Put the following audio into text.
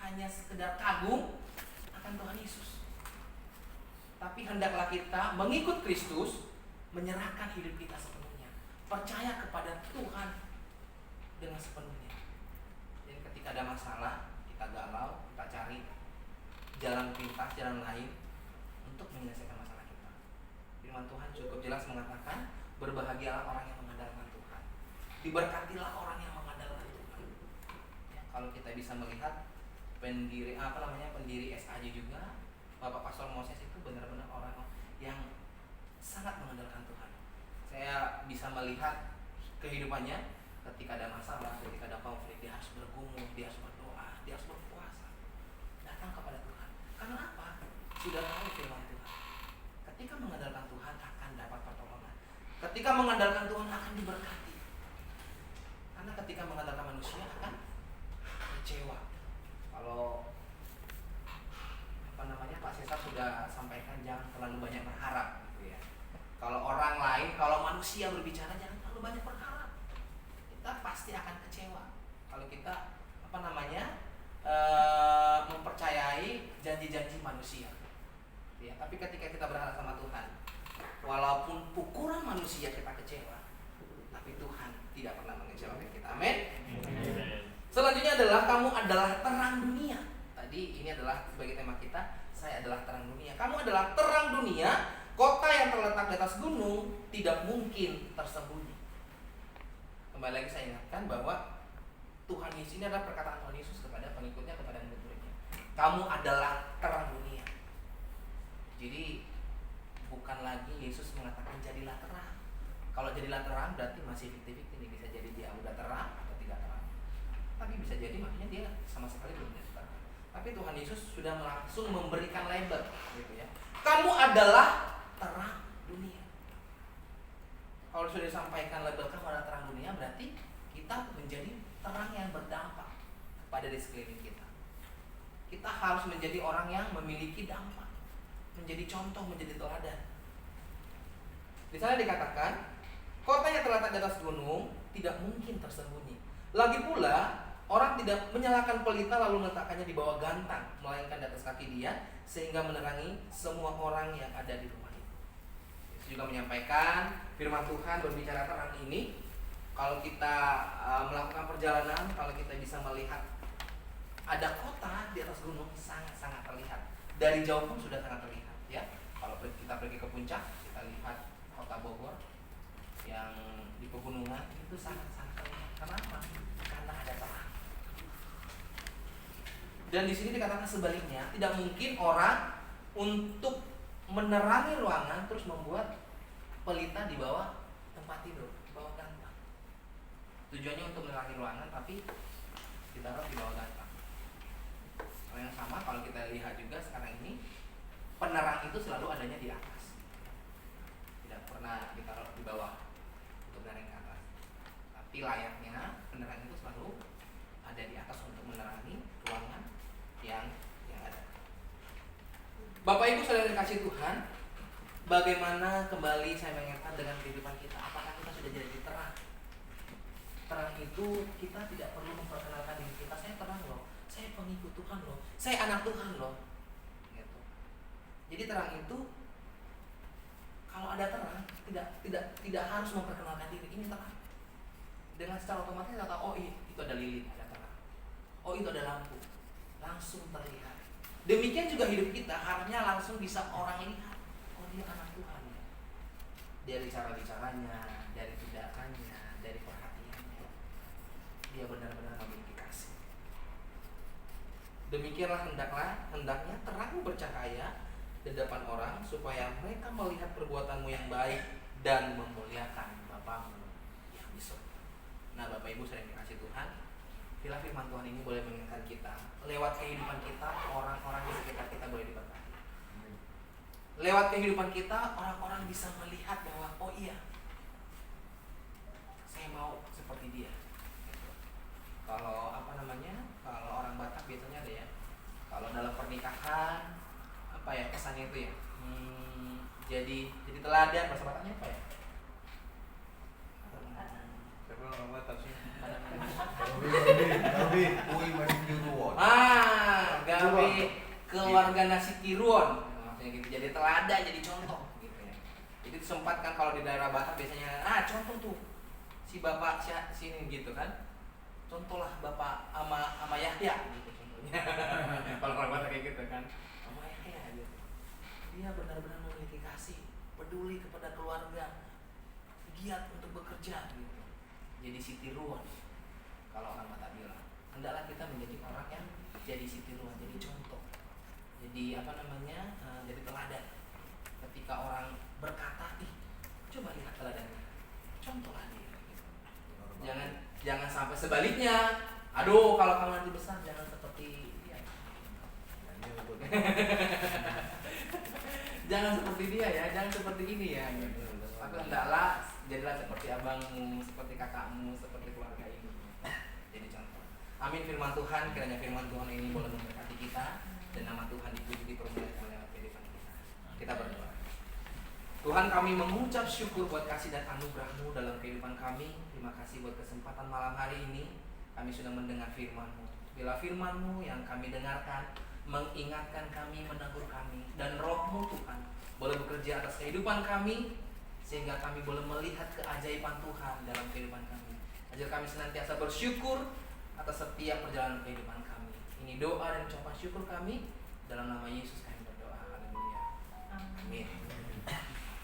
hanya sekedar kagum akan Tuhan Yesus. Tapi hendaklah kita mengikut Kristus, menyerahkan hidup kita sepenuhnya, percaya kepada Tuhan dengan sepenuhnya. Dan ketika ada masalah, kita galau, kita cari jalan pintas, jalan lain untuk menyelesaikan masalah kita. Firman Tuhan cukup jelas mengatakan, berbahagialah orang yang mengandalkan Tuhan, diberkatilah orang yang mengandalkan Tuhan. Ya, kalau kita bisa melihat pendiri SAJ juga, Bapak Pastor Moses itu benar-benar orang yang sangat mengandalkan Tuhan. Saya bisa melihat kehidupannya ketika ada masalah, ketika ada konflik, dia harus bergumul, dia harus berdoa, dia harus berpuasa, datang kepada Tuhan. Karena apa? Sudah tahu firman Tuhan. Ketika mengandalkan Tuhan akan dapat pertolongan. Ketika mengandalkan Tuhan akan diberkati. Karena ketika mengandalkan manusia akan kecewa. Kalau Pak Cesar sudah sampaikan, jangan terlalu banyak berharap gitu ya. Kalau orang lain, kalau manusia berbicara, jangan terlalu banyak berharap. Kita pasti akan kecewa kalau kita mempercayai janji-janji manusia ya. Tapi ketika kita berharap sama Tuhan, walaupun ukuran manusia kita kecewa, tapi Tuhan tidak pernah mengecewakan kita. Amin. Selanjutnya adalah kamu adalah terang dunia. Tadi ini adalah sebagai tema kita, saya adalah terang dunia. Kamu adalah terang dunia. Kota yang terletak di atas gunung tidak mungkin tersembunyi. Kembali lagi saya ingatkan bahwa Tuhan Yesus ini adalah perkataan Tuhan Yesus kepada pengikutnya, kepada murid-muridnya. Kamu adalah terang dunia. Jadi bukan lagi Yesus mengatakan jadilah terang. Kalau jadilah terang berarti masih 50-50 nih, bisa jadi dia udah terang atau tidak terang. Tapi bisa jadi makanya dia sama sekali belum jadi terang. Tapi Tuhan Yesus sudah langsung memberikan label gitu ya. Kamu adalah terang dunia. Kalau sudah disampaikan label kamu adalah terang dunia, berarti kita menjadi terang yang berdampak pada di sekeliling kita. Kita harus menjadi orang yang memiliki dampak, menjadi contoh, menjadi teladan. Di sana dikatakan, kota yang terletak di atas gunung tidak mungkin tersembunyi. Lagi pula, orang tidak menyalakan pelita lalu meletakkannya di bawah gantang, melainkan di atas kaki dia, sehingga menerangi semua orang yang ada di rumah itu. Yesus juga menyampaikan firman Tuhan berbicara terang ini. Kalau kita melakukan perjalanan, kalau kita bisa melihat ada kota di atas gunung, sangat-sangat terlihat. Dari jauh pun sudah sangat terlihat ya. Kalau kita pergi ke puncak, kita lihat kota Bogor yang di pegunungan itu sangat-sangat terlihat. Kenapa? Karena ada terang. Dan di sini dikatakan sebaliknya, tidak mungkin orang untuk menerangi ruangan terus membuat pelita di bawah tempat tidur, di bawah gantang. Tujuannya untuk menerangi ruangan, tapi ditaruh di bawah gantang. Hal yang sama kalau kita lihat juga sekarang ini, penerang itu selalu adanya di atas, tidak pernah ditaruh di bawah untuk menerangi ke atas. Tapi layaknya penerang itu selalu ada di atas untuk menerangi ruangan yang ada. Bapak Ibu saudara dikasih Tuhan, bagaimana kembali saya mengingatkan dengan kehidupan kita? Apakah kita sudah jadi terang? Terang itu kita tidak perlu memperkenalkan diri kita. Saya terang loh, saya pengikut Tuhan loh, saya anak Tuhan loh. Gitu. Jadi terang itu kalau ada terang tidak harus memperkenalkan diri. Ini terang. Dengan secara otomatis kita tahu, oh itu ada lilin, ada terang. Oh itu ada lampu. Langsung terlihat. Demikian juga hidup kita harusnya langsung bisa orang lihat. Oh dia anak Tuhan ya. Dari cara bicaranya, dari tindakannya, dari perhatiannya, dia benar-benar memiliki kasih. Demikianlah hendaknya terangmu bercahaya di depan orang supaya mereka melihat perbuatanmu yang baik dan memuliakan Bapamu yang di surga. Nah Bapak Ibu sering dikasih Tuhan, bila firman Tuhan ini boleh mengingatkan kita, lewat kehidupan kita orang-orang di sekitar kita boleh diberkati. Lewat kehidupan kita orang-orang bisa melihat bahwa oh iya, saya mau seperti dia. Kalau kalau orang Batak biasanya ada ya, kalau dalam pernikahan kesannya itu ya, jadi teladan. Bahasa Bataknya apa ya? keluarga nasi tiruan, maksudnya gitu. Jadi teladan, jadi contoh gitu ya. Jadi sempat kan kalau di daerah Batak biasanya contoh tuh si bapak sini gitu kan. Contohlah bapak ama Yahya gitu contohnya. Kalau orang Batak kayak gitu kan. Ama Yahya gitu. Dia benar-benar memiliki kasih, peduli kepada keluarga, giat untuk bekerja gitu. Jadi si tiruan. Kalau orang Batak bilang, hendaklah kita menjadi orang yang jadi si tiruan, jadi contoh. Jadi jadi teladan. Ketika orang berkata, coba lihat teladannya, contohlah dia. Gitu. Jangan sampai sebaliknya. Aduh, kalau kamu nanti besar jangan seperti dia. Jangan seperti dia ya, jangan seperti ini ya. Gitu. Tapi hendaklah jadilah seperti abangmu, seperti kakakmu, seperti keluarga ini. Jadi contoh. Amin firman Tuhan, kiranya firman Tuhan ini boleh memberkati kita dan nama Tuhan dipuji dipermuliakan lewat kehidupan kita. Kita berdoa. Tuhan, kami mengucap syukur buat kasih dan anugerah-Mu dalam kehidupan kami. Terima kasih buat kesempatan malam hari ini. Kami sudah mendengar firman-Mu. Bila firman-Mu yang kami dengarkan mengingatkan kami, menegur kami, dan Roh-Mu Tuhan boleh bekerja atas kehidupan kami, sehingga kami boleh melihat keajaiban Tuhan dalam kehidupan kami. Ajar kami senantiasa bersyukur atas setiap perjalanan kehidupan kami. Ini doa dan ucapan syukur kami. Dalam nama Yesus kami berdoa. Haleluya. Amin.